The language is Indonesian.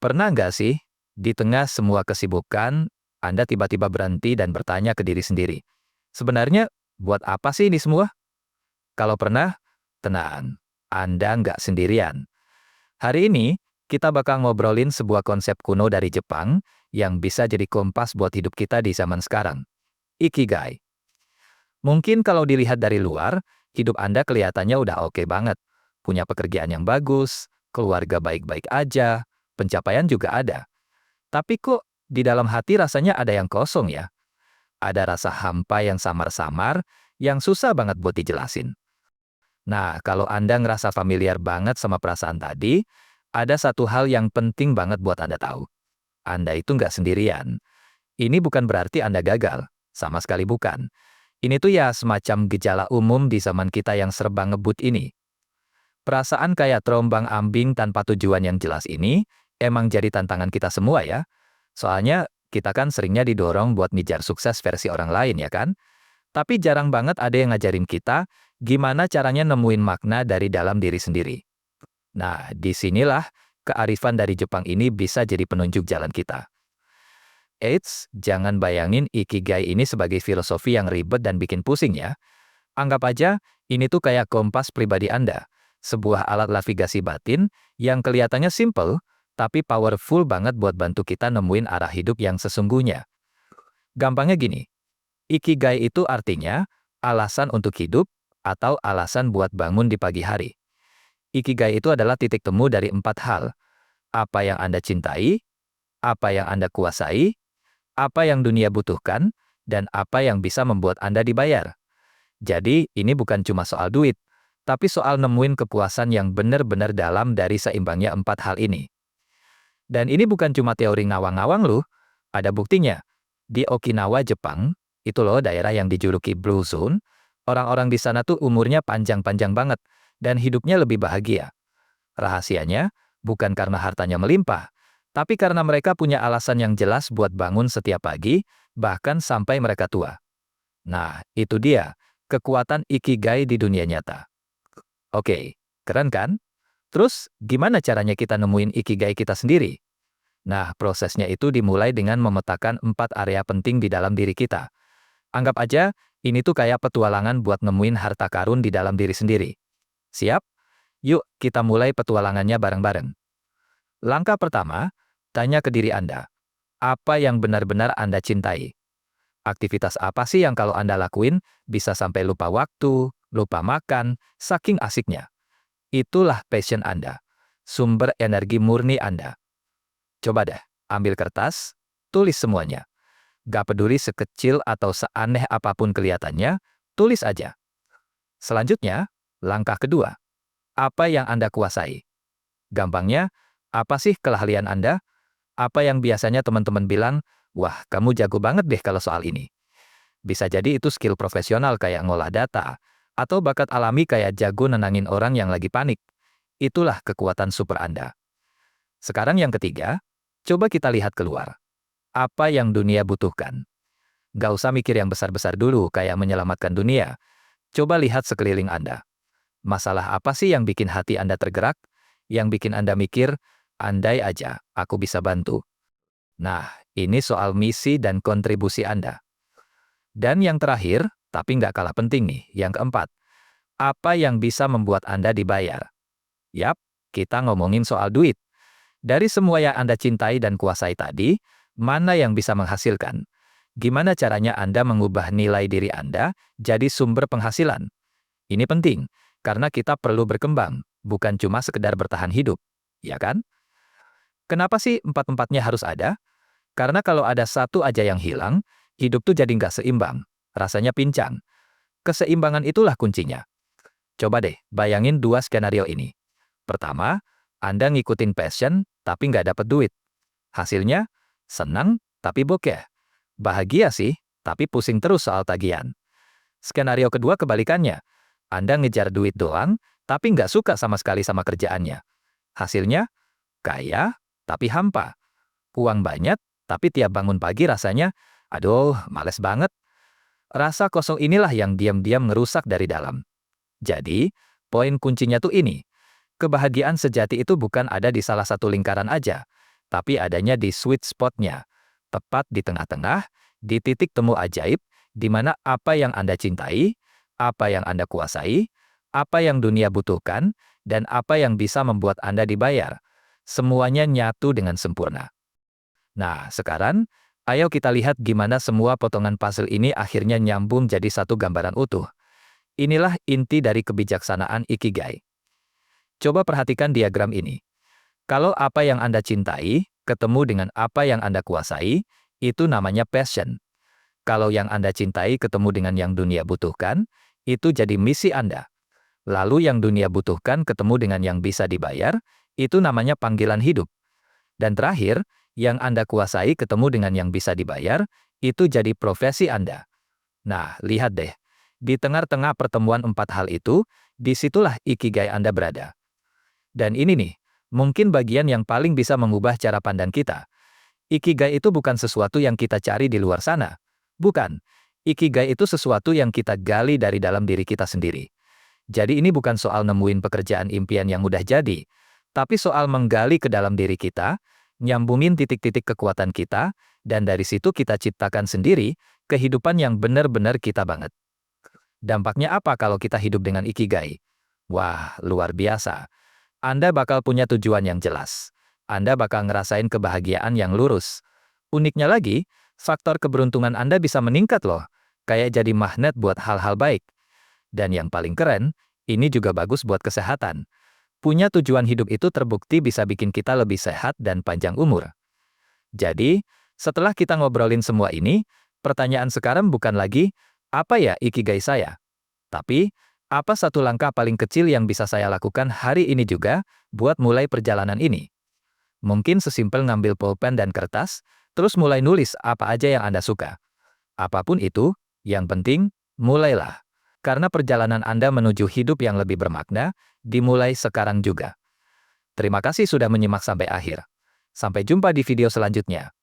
Pernah nggak sih, di tengah semua kesibukan, Anda tiba-tiba berhenti dan bertanya ke diri sendiri, sebenarnya buat apa sih ini semua? Kalau pernah, tenang, Anda nggak sendirian. Hari ini, kita bakal ngobrolin sebuah konsep kuno dari Jepang yang bisa jadi kompas buat hidup kita di zaman sekarang. Ikigai. Mungkin kalau dilihat dari luar, hidup Anda kelihatannya udah oke banget. Punya pekerjaan yang bagus, keluarga baik-baik aja, pencapaian juga ada. Tapi kok di dalam hati rasanya ada yang kosong ya? Ada rasa hampa yang samar-samar, yang susah banget buat dijelasin. Nah, kalau Anda ngerasa familiar banget sama perasaan tadi, ada satu hal yang penting banget buat Anda tahu. Anda itu nggak sendirian. Ini bukan berarti Anda gagal. Sama sekali bukan. Ini tuh ya semacam gejala umum di zaman kita yang serba ngebut ini. Perasaan kayak terombang-ambing tanpa tujuan yang jelas ini emang jadi tantangan kita semua ya. Soalnya kita kan seringnya didorong buat ngejar sukses versi orang lain ya kan? Tapi jarang banget ada yang ngajarin kita gimana caranya nemuin makna dari dalam diri sendiri. Nah, disinilah kearifan dari Jepang ini bisa jadi penunjuk jalan kita. Eits, jangan bayangin Ikigai ini sebagai filosofi yang ribet dan bikin pusing ya. Anggap aja, ini tuh kayak kompas pribadi Anda. Sebuah alat navigasi batin yang kelihatannya simple, tapi powerful banget buat bantu kita nemuin arah hidup yang sesungguhnya. Gampangnya gini, Ikigai itu artinya alasan untuk hidup atau alasan buat bangun di pagi hari. Ikigai itu adalah titik temu dari 4 hal. Apa yang Anda cintai, apa yang Anda kuasai, apa yang dunia butuhkan, dan apa yang bisa membuat Anda dibayar. Jadi, ini bukan cuma soal duit, tapi soal nemuin kepuasan yang benar-benar dalam dari seimbangnya 4 hal ini. Dan ini bukan cuma teori ngawang-ngawang loh, ada buktinya. Di Okinawa, Jepang, itu loh daerah yang dijuluki Blue Zone, orang-orang di sana tuh umurnya panjang-panjang banget, dan hidupnya lebih bahagia. Rahasianya, bukan karena hartanya melimpah, tapi karena mereka punya alasan yang jelas buat bangun setiap pagi, bahkan sampai mereka tua. Nah, itu dia, kekuatan Ikigai di dunia nyata. Oke, keren kan? Terus, gimana caranya kita nemuin Ikigai kita sendiri? Nah, prosesnya itu dimulai dengan memetakan 4 area penting di dalam diri kita. Anggap aja, ini tuh kayak petualangan buat nemuin harta karun di dalam diri sendiri. Siap? Yuk, kita mulai petualangannya bareng-bareng. Langkah pertama, tanya ke diri Anda. Apa yang benar-benar Anda cintai? Aktivitas apa sih yang kalau Anda lakuin, bisa sampai lupa waktu, lupa makan, saking asiknya? Itulah passion Anda. Sumber energi murni Anda. Coba deh, ambil kertas, tulis semuanya. Gak peduli sekecil atau seaneh apapun kelihatannya, tulis aja. Selanjutnya, langkah kedua. Apa yang Anda kuasai? Gampangnya, apa sih keahlian Anda? Apa yang biasanya teman-teman bilang, wah kamu jago banget deh kalau soal ini. Bisa jadi itu skill profesional kayak ngolah data, atau bakat alami kayak jago nenangin orang yang lagi panik. Itulah kekuatan super Anda. Sekarang yang ketiga, coba kita lihat keluar. Apa yang dunia butuhkan? Gak usah mikir yang besar-besar dulu kayak menyelamatkan dunia. Coba lihat sekeliling Anda. Masalah apa sih yang bikin hati Anda tergerak? Yang bikin Anda mikir, andai aja aku bisa bantu. Nah, ini soal misi dan kontribusi Anda. Dan yang terakhir, tapi nggak kalah penting nih, yang keempat. Apa yang bisa membuat Anda dibayar? Yap, kita ngomongin soal duit. Dari semua yang Anda cintai dan kuasai tadi, mana yang bisa menghasilkan? Gimana caranya Anda mengubah nilai diri Anda jadi sumber penghasilan? Ini penting, karena kita perlu berkembang, bukan cuma sekedar bertahan hidup. Ya kan? Kenapa sih empat-empatnya harus ada? Karena kalau ada satu aja yang hilang, hidup tuh jadi nggak seimbang. Rasanya pincang. Keseimbangan itulah kuncinya. Coba deh, bayangin 2 skenario ini. Pertama, Anda ngikutin passion, tapi nggak dapet duit. Hasilnya, senang, tapi bokeh. Bahagia sih, tapi pusing terus soal tagihan. Skenario kedua kebalikannya. Anda ngejar duit doang, tapi nggak suka sama sekali sama kerjaannya. Hasilnya, kaya, tapi hampa. Uang banyak, tapi tiap bangun pagi rasanya, aduh, males banget. Rasa kosong inilah yang diam-diam ngerusak dari dalam. Jadi, poin kuncinya tuh ini. Kebahagiaan sejati itu bukan ada di salah satu lingkaran aja, tapi adanya di sweet spot-nya, tepat di tengah-tengah, di titik temu ajaib, di mana apa yang Anda cintai, apa yang Anda kuasai, apa yang dunia butuhkan, dan apa yang bisa membuat Anda dibayar. Semuanya nyatu dengan sempurna. Nah, sekarang, ayo kita lihat gimana semua potongan puzzle ini akhirnya nyambung jadi satu gambaran utuh. Inilah inti dari kebijaksanaan Ikigai. Coba perhatikan diagram ini. Kalau apa yang Anda cintai, ketemu dengan apa yang Anda kuasai, itu namanya passion. Kalau yang Anda cintai ketemu dengan yang dunia butuhkan, itu jadi misi Anda. Lalu yang dunia butuhkan ketemu dengan yang bisa dibayar, itu namanya panggilan hidup. Dan terakhir, yang Anda kuasai ketemu dengan yang bisa dibayar, itu jadi profesi Anda. Nah, lihat deh. Di tengah-tengah pertemuan 4 hal itu, disitulah Ikigai Anda berada. Dan ini nih, mungkin bagian yang paling bisa mengubah cara pandang kita. Ikigai itu bukan sesuatu yang kita cari di luar sana. Bukan. Ikigai itu sesuatu yang kita gali dari dalam diri kita sendiri. Jadi ini bukan soal nemuin pekerjaan impian yang mudah jadi, tapi soal menggali ke dalam diri kita, nyambungin titik-titik kekuatan kita, dan dari situ kita ciptakan sendiri kehidupan yang benar-benar kita banget. Dampaknya apa kalau kita hidup dengan Ikigai? Wah, luar biasa. Anda bakal punya tujuan yang jelas. Anda bakal ngerasain kebahagiaan yang lurus. Uniknya lagi, faktor keberuntungan Anda bisa meningkat loh, kayak jadi magnet buat hal-hal baik. Dan yang paling keren, ini juga bagus buat kesehatan. Punya tujuan hidup itu terbukti bisa bikin kita lebih sehat dan panjang umur. Jadi, setelah kita ngobrolin semua ini, pertanyaan sekarang bukan lagi, apa ya Ikigai saya? Tapi, apa satu langkah paling kecil yang bisa saya lakukan hari ini juga, buat mulai perjalanan ini? Mungkin sesimpel ngambil pulpen dan kertas, terus mulai nulis apa aja yang Anda suka. Apapun itu, yang penting, mulailah. Karena perjalanan Anda menuju hidup yang lebih bermakna, dimulai sekarang juga. Terima kasih sudah menyimak sampai akhir. Sampai jumpa di video selanjutnya.